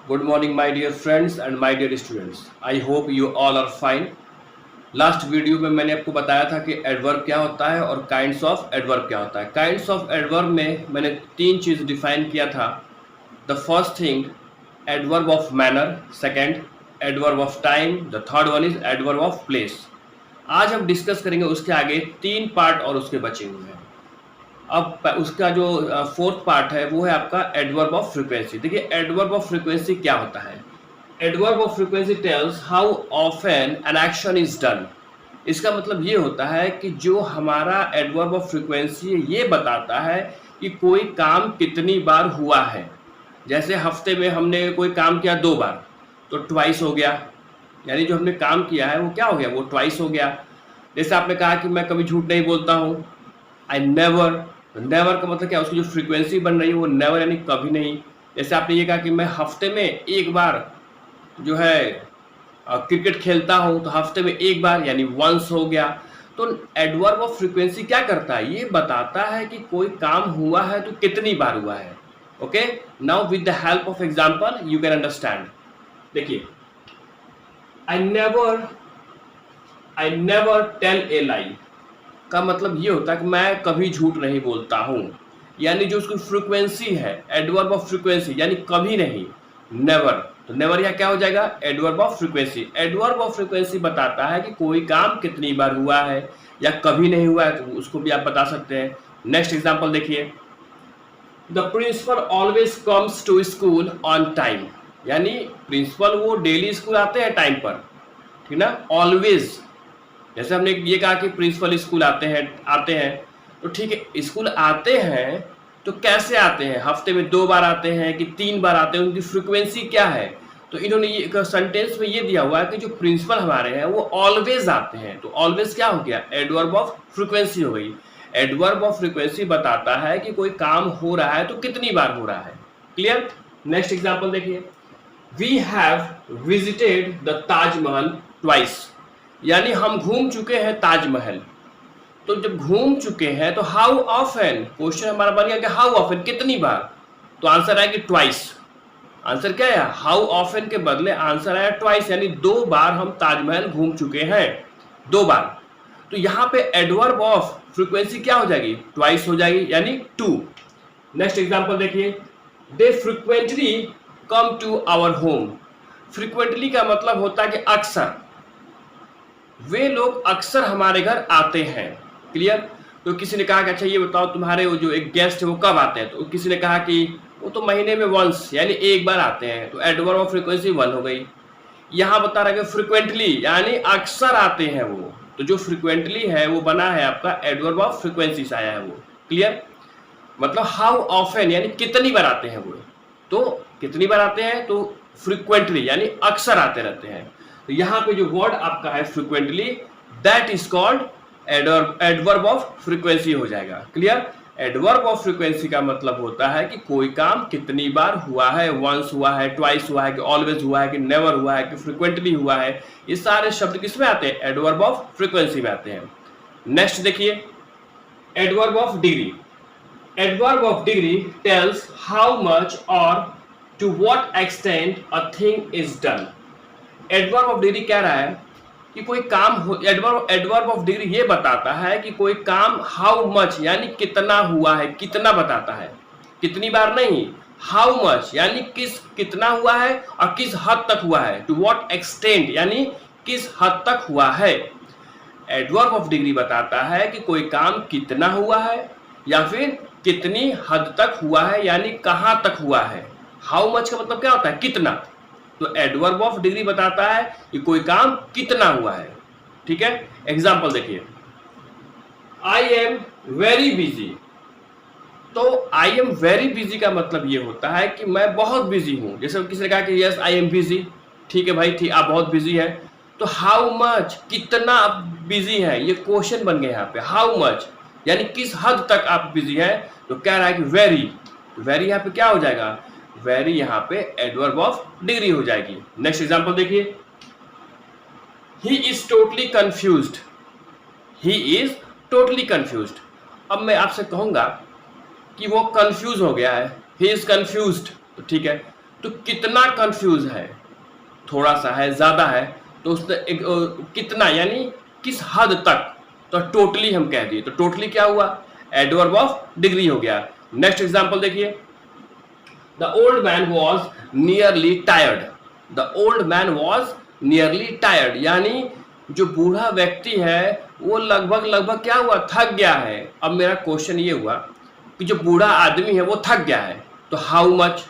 Good morning, my dear friends and my dear students. I hope you all are fine. Last video में मैंने आपको बताया था कि एडवर्ब क्या होता है और काइंड्स ऑफ एडवर्ब क्या होता है. काइंड्स ऑफ एडवर्ब में मैंने तीन चीज़ डिफाइन किया था. The first thing adverb of manner, second adverb of time, the third one is adverb of place. आज हम डिस्कस करेंगे उसके आगे तीन पार्ट और उसके बचे हुए हैं. अब उसका जो फोर्थ पार्ट है वो है आपका एडवर्ब ऑफ फ्रीक्वेंसी. देखिए एडवर्ब ऑफ फ्रीक्वेंसी क्या होता है. Adverb of frequency tales how often an action is done. इसका मतलब ये होता है कि जो हमारा एडवर्ब ऑफ फ्रीक्वेंसी है ये बताता है कि कोई काम कितनी बार हुआ है. जैसे हफ्ते में हमने कोई काम किया 2 बार तो ट्वाइस हो गया, यानी जो हमने काम किया है वो क्या हो गया, वो ट्वाइस हो गया. जैसे आपने कहा कि मैं कभी झूठ नहीं बोलता हूँ, आई नेवर. तो नेवर का मतलब क्या, उसकी जो फ्रीक्वेंसी बन रही है वो नेवर यानी कभी नहीं. जैसे आपने ये कहा कि मैं हफ्ते में एक बार जो है क्रिकेट खेलता हूँ, तो हफ्ते में एक बार यानी वंस हो गया. तो एडवर्ब ऑफ फ्रीक्वेंसी क्या करता है, ये बताता है कि कोई काम हुआ है तो कितनी बार हुआ है. Okay, now with the help of example you can understand. देखिए आई नेवर टेल ए लाई का मतलब ये होता है कि मैं कभी झूठ नहीं बोलता हूँ, यानी जो उसकी फ्रीक्वेंसी है एडवर्ब ऑफ फ्रीक्वेंसी यानी कभी नहीं, नेवर. तो नेवर यहाँ क्या हो जाएगा, adverb of frequency. Adverb of frequency बताता है कि कोई काम कितनी बार हुआ है या कभी नहीं हुआ है, तो उसको भी आप बता सकते हैं. नेक्स्ट एग्जांपल देखिए, the principal always comes to school on time. यानी प्रिंसिपल वो डेली स्कूल आते हैं टाइम पर, ठीक ना. ऑलवेज, जैसे हमने ये कहा कि प्रिंसिपल स्कूल आते हैं तो ठीक है, स्कूल आते हैं तो कैसे आते हैं, हफ्ते में 2 बार आते हैं कि 3 बार आते हैं, उनकी फ्रीक्वेंसी क्या है. तो इन्होंने ये सेंटेंस में ये दिया हुआ है कि जो प्रिंसिपल हमारे हैं वो ऑलवेज आते हैं. तो ऑलवेज क्या हो गया, एडवर्ब ऑफ फ्रीक्वेंसी हो गई. एडवर्ब ऑफ फ्रीक्वेंसी बताता है कि कोई काम हो रहा है तो कितनी बार हो रहा है. क्लियर. नेक्स्ट एग्जाम्पल देखिए, we have visited the Taj Mahal twice. यानी हम घूम चुके हैं ताजमहल. तो जब घूम चुके हैं तो हाउ ऑफन, क्वेश्चन हमारा बन गया कि हाउ ऑफन कितनी बार. तो आंसर आएगी ट्वाइस. आंसर क्या है, हाउ ऑफन के बदले आंसर आया ट्वाइस, यानी 2 बार हम ताजमहल घूम चुके हैं, 2 बार. तो यहाँ पे एडवर्ब ऑफ फ्रीक्वेंसी क्या हो जाएगी, ट्वाइस हो जाएगी, यानी 2. नेक्स्ट एग्जांपल देखिए, they frequently come to our home. Frequently का मतलब होता है कि अक्सर, वे लोग अक्सर हमारे घर आते हैं. क्लियर. तो किसी ने कहा कि अच्छा ये बताओ तुम्हारे वो जो एक गेस्ट है वो कब आते हैं, तो किसी ने कहा कि वो तो महीने में वंस यानी एक बार आते हैं. तो एडवर्ब ऑफ फ्रीक्वेंसी 1 हो गई. यहाँ बता रहा है कि फ्रीक्वेंटली यानी अक्सर आते हैं वो. तो जो फ्रीक्वेंटली है वो बना है आपका एडवर्ब ऑफ फ्रीक्वेंसी से आया है वो. क्लियर. मतलब हाउ ऑफन यानी कितनी बार आते हैं वो. तो कितनी बार आते हैं, तो फ्रीक्वेंटली यानी अक्सर आते रहते हैं. तो यहाँ पे जो वर्ड आपका है frequently, that is called adverb of frequency हो जाएगा. क्लियर. एडवर्ब ऑफ फ्रीक्वेंसी का मतलब होता है कि कोई काम कितनी बार हुआ है, वंस हुआ है, ट्वाइस हुआ है, कि ऑलवेज हुआ है, कि नेवर हुआ है, कि फ्रीक्वेंटली हुआ है. ये सारे शब्द किसमें आते हैं, एडवर्ब ऑफ फ्रीक्वेंसी में आते हैं. नेक्स्ट देखिए, adverb of degree. Adverb of degree tells how much और to what extent a thing is done. Adverb of degree कह रहा है कि कोई काम हो, एडवर्ब ऑफ डिग्री ये बताता है कि कोई काम हाउ मच यानी कितना हुआ है, कितना बताता है, कितनी बार नहीं, हाउ मच यानी कितना हुआ है और किस हद तक हुआ है. टू व्हाट एक्सटेंट यानी किस हद तक हुआ है. एडवर्ब ऑफ डिग्री बताता है कि कोई काम कितना हुआ है या फिर कितनी हद तक हुआ है, यानी कहां तक हुआ है. हाउ मच का मतलब क्या होता है, कितना. तो एडवर्ब ऑफ डिग्री बताता है कि कोई काम कितना हुआ है. ठीक है. एग्जांपल देखिए, आई एम वेरी बिजी. तो आई एम वेरी बिजी का मतलब ये होता है कि मैं बहुत बिजी हूं. जैसे किसी ने कहा कि यस आई एम बिजी, ठीक है भाई, ठीक, आप बहुत बिजी है. तो हाउ मच कितना आप बिजी है, ये क्वेश्चन बन गया यहाँ पे. हाउ मच यानी किस हद तक आप बिजी है. तो कह रहा है कि वेरी. तो वेरी यहाँ पे क्या हो जाएगा, वेरी यहाँ पे एडवर्ब ऑफ डिग्री हो जाएगी. नेक्स्ट एग्जांपल देखिए, he is totally confused. He is totally confused. अब मैं आपसे कहूंगा कि वो कंफ्यूज हो गया है, ही इज कंफ्यूज्ड, तो ठीक है. तो कितना कंफ्यूज है, थोड़ा सा है, ज्यादा है, तो उसने कितना यानी किस हद तक, तो टोटली हम कह दिए, तो टोटली क्या हुआ, एडवर्ब ऑफ डिग्री हो गया। नेक्स्ट एग्जांपल देखिए, the old man was nearly tired. The old man was nearly tired, यानी जो बूढ़ा व्यक्ति है वो लगभग लगभग क्या हुआ, थक गया है। अब मेरा क्वेश्चन ये हुआ कि जो बूढ़ा आदमी है वो थक गया है, तो हाउ मच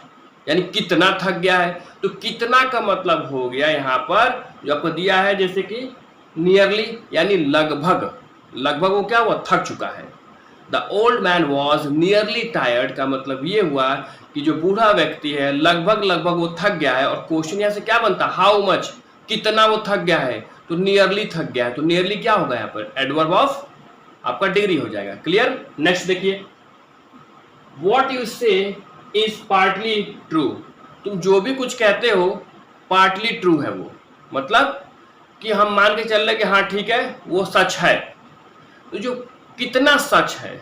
यानी कितना थक गया है। तो कितना का मतलब हो गया यहाँ पर जो आपको दिया है, जैसे कि नियरली यानी लगभग, लगभग वो क्या हुआ, थक चुका है। The old man was nearly tired का मतलब ये हुआ कि जो बूढ़ा व्यक्ति है लगभग लगभग वो थक गया है। और क्वेश्चन यहाँ से क्या बनता, हाउ मच, कितना वो थक गया है, तो नियरली थक गया है। तो नियरली क्या होगा यहाँ पर, एडवर्ब ऑफ आपका डिग्री हो जाएगा। क्लियर। नेक्स्ट देखिए, व्हाट यू से इज पार्टली ट्रू। तुम जो भी कुछ कहते हो पार्टली ट्रू है, वो मतलब कि हम मान के चल रहे कि हाँ ठीक है वो सच है। तो जो कितना सच है,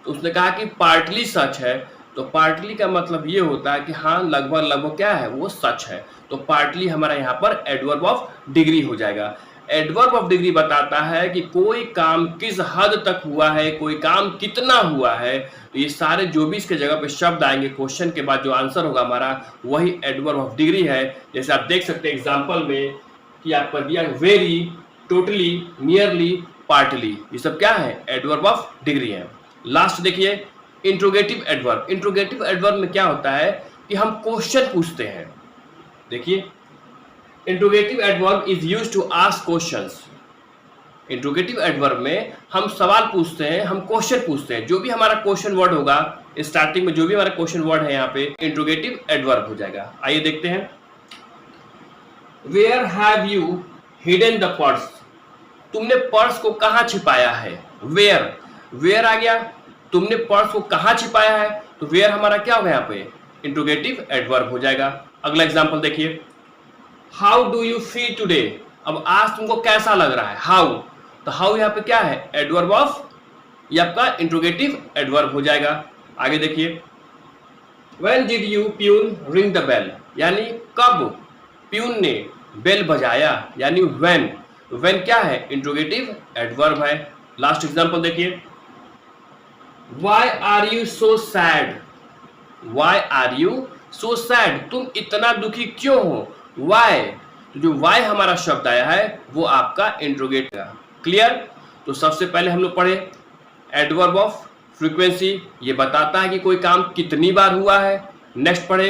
तो उसने कहा कि पार्टली सच है, तो पार्टली का मतलब ये होता है कि हाँ लगभग लगभग क्या है, वो सच है। तो पार्टली हमारा यहाँ पर एडवर्ब ऑफ डिग्री हो जाएगा। एडवर्ब ऑफ डिग्री बताता है कि कोई काम किस हद तक हुआ है, कोई काम कितना हुआ है। तो ये सारे जो भी इसके जगह पे शब्द आएंगे क्वेश्चन के बाद, जो आंसर होगा हमारा वही एडवर्ब ऑफ डिग्री है। जैसे आप देख सकते हैं एग्जाम्पल में कि आपका दिया वेरी, टोटली, नियरली, पार्टली, ये सब क्या है, एडवर्ब ऑफ डिग्री है। लास्ट देखिए, इंट्रोगेटिव एडवर्ब। इंट्रोगेटिव एडवर्ब में क्या होता है कि हम क्वेश्चन पूछते हैं। देखिए, interrogative adverb is used to ask questions. Interrogative adverb में हम सवाल पूछते हैं, हम क्वेश्चन पूछते हैं। जो भी हमारा क्वेश्चन वर्ड होगा स्टार्टिंग में, जो भी हमारा क्वेश्चन वर्ड है यहाँ पे इंट्रोगेटिव एडवर्ब हो जाएगा। आइए देखते हैं, where have you hidden the purse. तुमने पर्स को कहाँ छिपाया है, वेयर, वेयर आ गया, तुमने पर्स को कहाँ छिपाया है, तो वेयर हमारा क्या होगा यहाँ पे, इंट्रोगेटिव एडवर्ब हो जाएगा। अगला एग्जांपल देखिए, how do you feel today. अब आज तुमको कैसा लग रहा है, हाउ, तो हाउ यहाँ पे क्या है, एडवर्ब ऑफ, ये आपका इंट्रोगेटिव एडवर्ब हो जाएगा। आगे देखिए, when did you peon ring the bell, यानी कब प्यून ने बेल बजाया, यानी व्हेन, व्हेन क्या है, इंट्रोगेटिव एडवर्ब है। लास्ट एग्जांपल देखिए, why are you so sad. Why are you so sad, तुम इतना दुखी क्यों हो, व्हाई, तो जो व्हाई हमारा शब्द आया है वो आपका इंट्रोगेटिव है। क्लियर। तो सबसे पहले हम लोग पढ़े एडवर्ब ऑफ फ्रीक्वेंसी, ये बताता है कि कोई काम कितनी बार हुआ है। नेक्स्ट पढ़े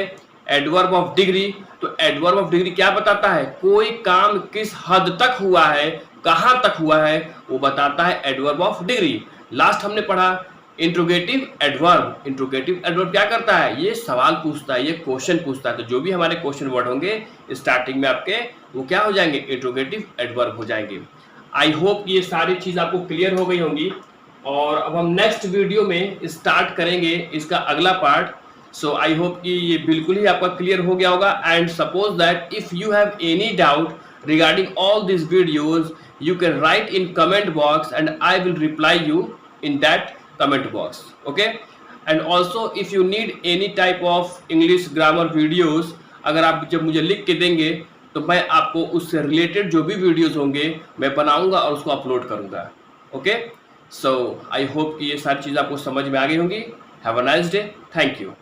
एडवर्ब ऑफ डिग्री, तो एडवर्ब ऑफ डिग्री क्या बताता है, कोई काम किस हद तक हुआ है, कहां तक हुआ है, वो बताता है एडवर्ब ऑफ डिग्री। लास्ट हमने पढ़ा इंट्रोगेटिव एडवर्ब। इंट्रोगेटिव एडवर्ब क्या करता है, ये सवाल पूछता है, ये क्वेश्चन पूछता है। तो जो भी हमारे क्वेश्चन वर्ड होंगे स्टार्टिंग में आपके, वो क्या हो जाएंगे, इंट्रोगेटिव एडवर्ब हो जाएंगे। आई होप ये सारी चीज आपको क्लियर हो गई होंगी। और अब हम नेक्स्ट वीडियो में स्टार्ट करेंगे इसका अगला पार्ट। सो आई होप कि ये बिल्कुल ही आपका क्लियर हो गया होगा। And suppose that if you have any doubt regarding all these videos, you can write in comment box and I will reply you in that comment box. Okay, and also if you need any type of English grammar videos, अगर आप जब मुझे लिख के देंगे तो मैं आपको उससे रिलेटेड जो भी वीडियोस होंगे मैं बनाऊंगा और उसको अपलोड करूंगा। ओके, सो आई होप कि ये सारी चीज़ आपको समझ में आ गई होंगी। Have a nice day, thank you.